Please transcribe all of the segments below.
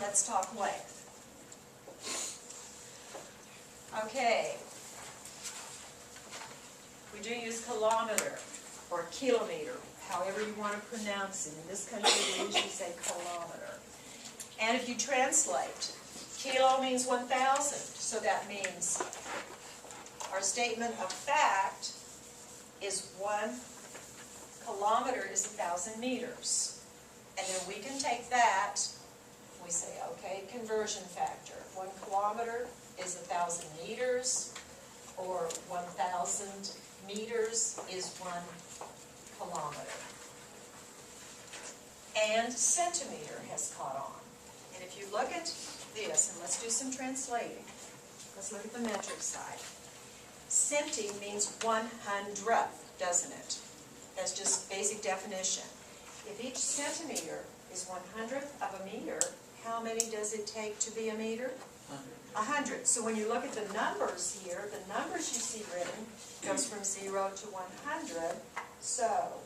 Let's talk length. Okay. We do use kilometer or kilometer, however you want to pronounce it. In this country, we usually say kilometer. And if you translate, kilo means 1,000. So that means our statement of fact is 1 kilometer is 1,000 meters. And then we can take that, we say, okay, conversion factor. 1 kilometer is 1,000 meters, or 1,000 meters is 1 kilometer. And centimeter has caught on. And if you look at this, and let's do some translating. Let's look at the metric side. Centi means 100th, doesn't it? That's just basic definition. If each centimeter is 100th of a meter, how many does it take to be a meter? 100. So when you look at the numbers here, the numbers you see written goes from 0 to 100. So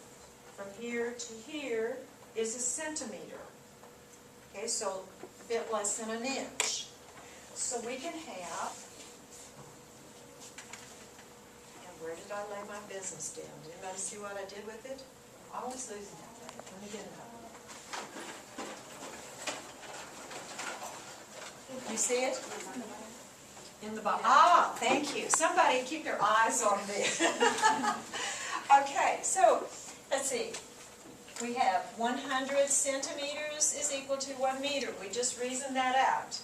from here to here is a centimeter. Okay, so a bit less than an inch. So we can have, and where did I lay my business down? Did anybody see what I did with it? I'm always losing that thing. Let me get it up. You see it? In the bottom. Ah, thank you. Somebody keep their eyes on me. Okay, so let's see. We have 100 centimeters is equal to 1 meter. We just reasoned that out.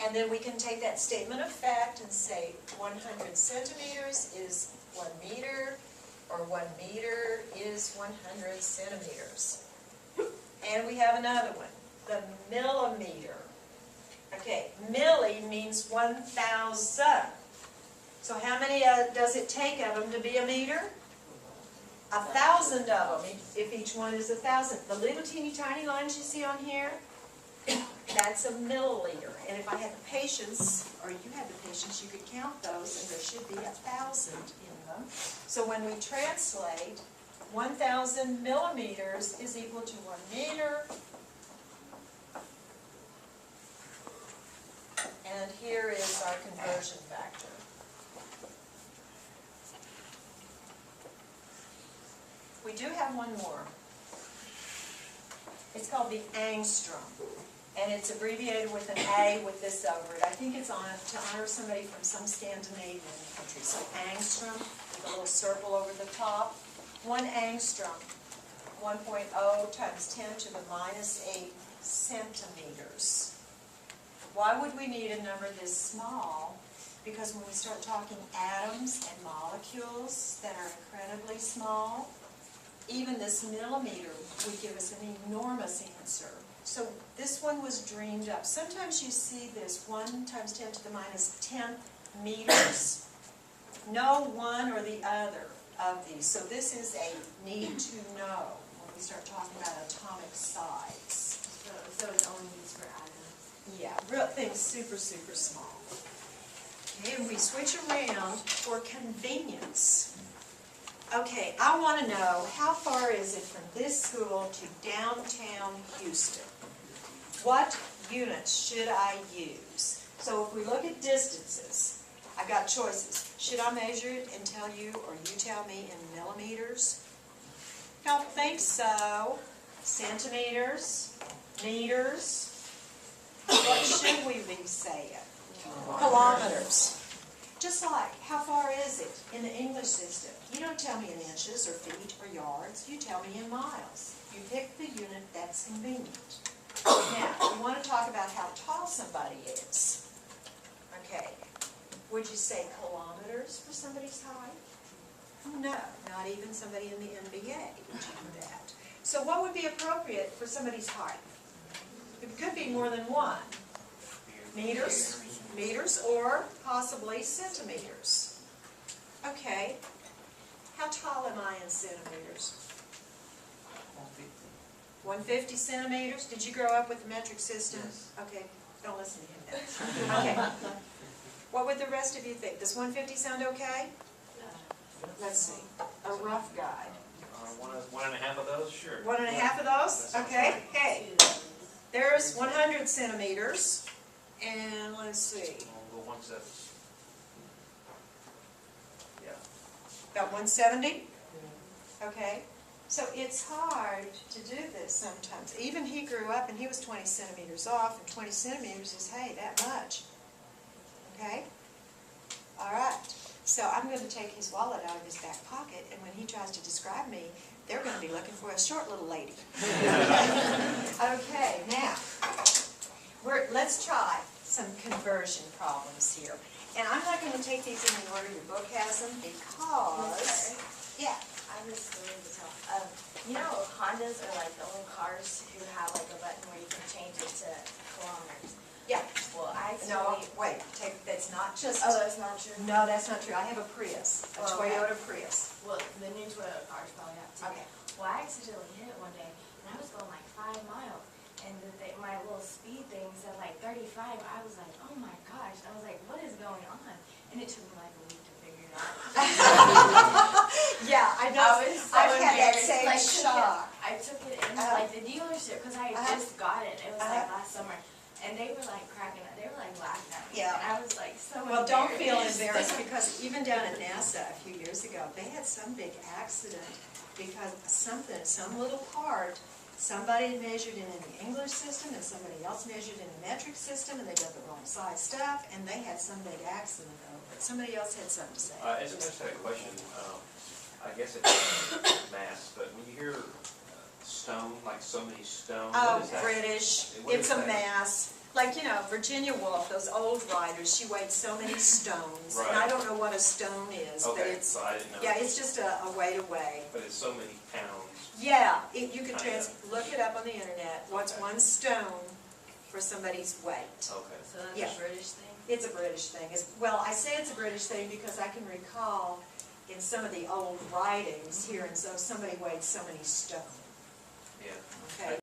And then we can take that statement of fact and say 100 centimeters is 1 meter, or 1 meter is 100 centimeters. And we have another one, the millimeter. Okay, milli means 1,000. So how many does it take of them to be a meter? 1,000 of them, if each one is 1,000. The little teeny tiny lines you see on here, that's a milliliter. And if I had the patience, or you had the patience, you could count those, and there should be 1,000 in them. So when we translate, 1,000 millimeters is equal to 1 meter. And here is our conversion factor. We do have one more. It's called the angstrom. And it's abbreviated with an A with this over it. I think it's to honor somebody from some Scandinavian country. So angstrom, with a little circle over the top. 1 angstrom, 1.0 times 10 to the minus 8 centimeters. Why would we need a number this small? Because when we start talking atoms and molecules that are incredibly small, even this millimeter would give us an enormous answer. So this one was dreamed up. Sometimes you see this 1 times 10 to the minus 10th meters. No one or the other of these. So this is a need to know when we start talking about atomic size. So it's only used for atoms. Yeah, real things super, super small. Okay, and we switch around for convenience. Okay, I want to know, how far is it from this school to downtown Houston? What units should I use? So if we look at distances, I've got choices. Should I measure it and tell you, or you tell me in millimeters? Don't think so. Centimeters, meters. What should we be saying? Kilometers. Just like, how far is it in the English system? You don't tell me in inches or feet or yards. You tell me in miles. You pick the unit that's convenient. Now, we want to talk about how tall somebody is. Okay. Would you say kilometers for somebody's height? No, not even somebody in the NBA would do that. So what would be appropriate for somebody's height? It could be more than 1. Meters, or possibly centimeters. Okay, how tall am I in centimeters? 150 centimeters? Did you grow up with the metric system? Yes. Okay, don't listen to him then. Okay, what would the rest of you think? Does 150 sound okay? Let's see, a rough guide. One and a half of those, sure. 1.5 of those? That sounds Okay, right. hey, there's centimeters, 100 centimeters, and let's see, We'll go 170. Yeah. about 170? Okay, so it's hard to do this sometimes. Even he grew up and he was 20 centimeters off, and 20 centimeters is, hey, that much. Okay? All right. So I'm going to take his wallet out of his back pocket, and when he tries to describe me, they're going to be looking for a short little lady. Okay, now, let's try some conversion problems here. And I'm not going to take these in the order your book has them because, yeah. I just wanted to tell. You know, Hondas are like the only cars who have like a button where you can change it to kilometers. Yeah. Well, I No, actually. wait, that's not just, Oh, that's not true. no, that's not true. I have a Prius, a Oh, okay. Toyota Prius. Well, the new Toyota cars probably have too. Okay. Well, I accidentally hit it one day, and I was going like 5 miles, and my little speed thing said like 35. I was like, oh my gosh. I was like, what is going on? And it took me like a week to figure it out. Yeah, I know. I was so I've had that embarrassed. same Like, shock. I took it into like the dealership because I had just got it. It was like last summer, and they were like cracking up. They were like laughing at me. Yeah. And I was like so. Well, don't feel embarrassed, because even down at NASA a few years ago, they had some big accident because some little part, somebody measured in the English system and somebody else measured in the metric system, and they got the wrong size stuff, and they had some big accident over it. Somebody else had something to say. I just had a question. I guess it's mass, but when you hear stone, like so many stone, Oh, what is that? British, What it's is a that? mass. Like, you know, Virginia Woolf, those old writers, she weighed so many stones. And I Right. don't know what a stone is, but Okay, it's, so I didn't know. yeah, it's just a way to weigh. But it's so many pounds. Yeah, you could Kinda. look it up on the internet, what's Okay. 1 stone for somebody's weight. Okay. So that's Yeah. a British thing. It's a British thing. Well, I say it's a British thing because I can recall in some of the old writings here, and so somebody weighed so many stone, Yeah. okay?